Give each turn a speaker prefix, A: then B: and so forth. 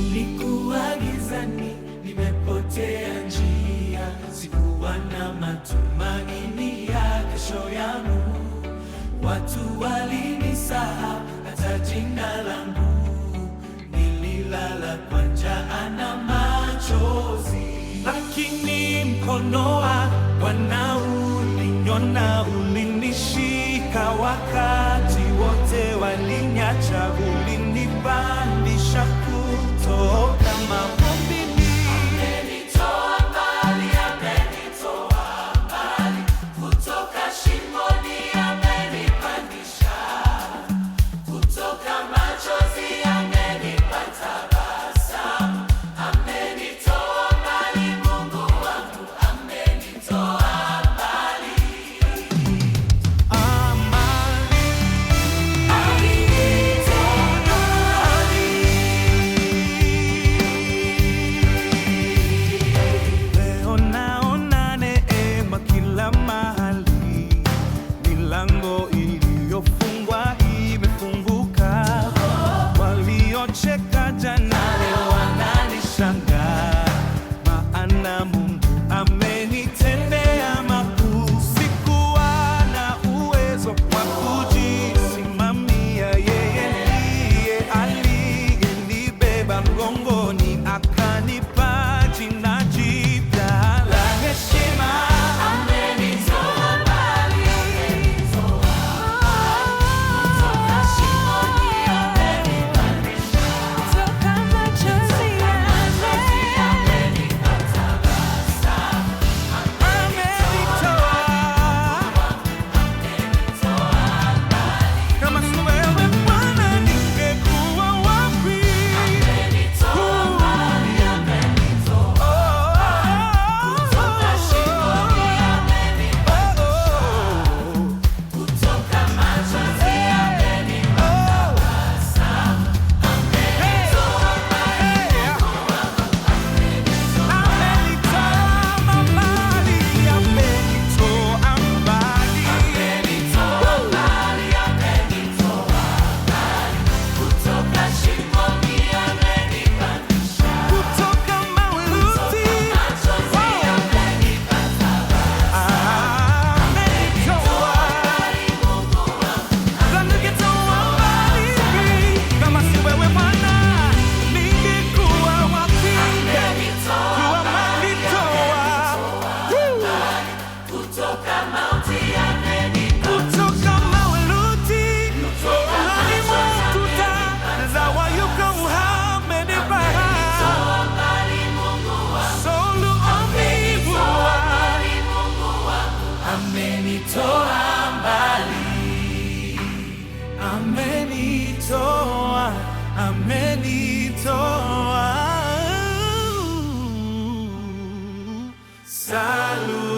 A: Nilikuwa gizani, nimepotea njia, sikuwa na matumaini ya kesho yangu. Watu walinisahau hata jina langu, nililala kwa njaa na machozi. Lakini mkono wa Bwana uliniona, ulinishika wakati wote waliniacha, ulinipandisha kutoka mavumbini. Amenitoa mbali, amenitoa mbali, kutoka shimoni amenipandisha, kutoka machozi amenipa tabasamu. Amenitoa mbali, Mungu wangu amenitoa mbali. Leo naona neema kila mahali, milango iliyofungwa imefunguka. Waliocheka jana leo wananishangaa, maana Mungu amenitendea makuu. Sikuwa na uwezo wa kujisimamia, yeye ndiye aliyenibeba mgongoni, akanipa jina jipya la heshima. Amenitoa mbali, kutoka shimoni amenipandisha,
B: Toka machozi
A: amenipa tabasamu.
B: amenitoa.
A: Kama si wewe Bwana, ningekuwa wapi? Amenitoa mbali, amenitoa kutoka shimoni amenipandisha, kutoka machozi amenipa tabasamu. Amenitoa mbali, kutoka shimoni amenipandisha,
B: Kutoka mauti
A: machozi amenipa tabasamu.
B: kama si wewe Bwana, ningekuwa wapi?
A: Kutoka mauti amenipa,
B: Kutoka mauti ulimututa zawayuka uhamenipa
A: mbali Mungu wangu,
B: solu omibua
A: amenitoa mbali, amenitoa. Salu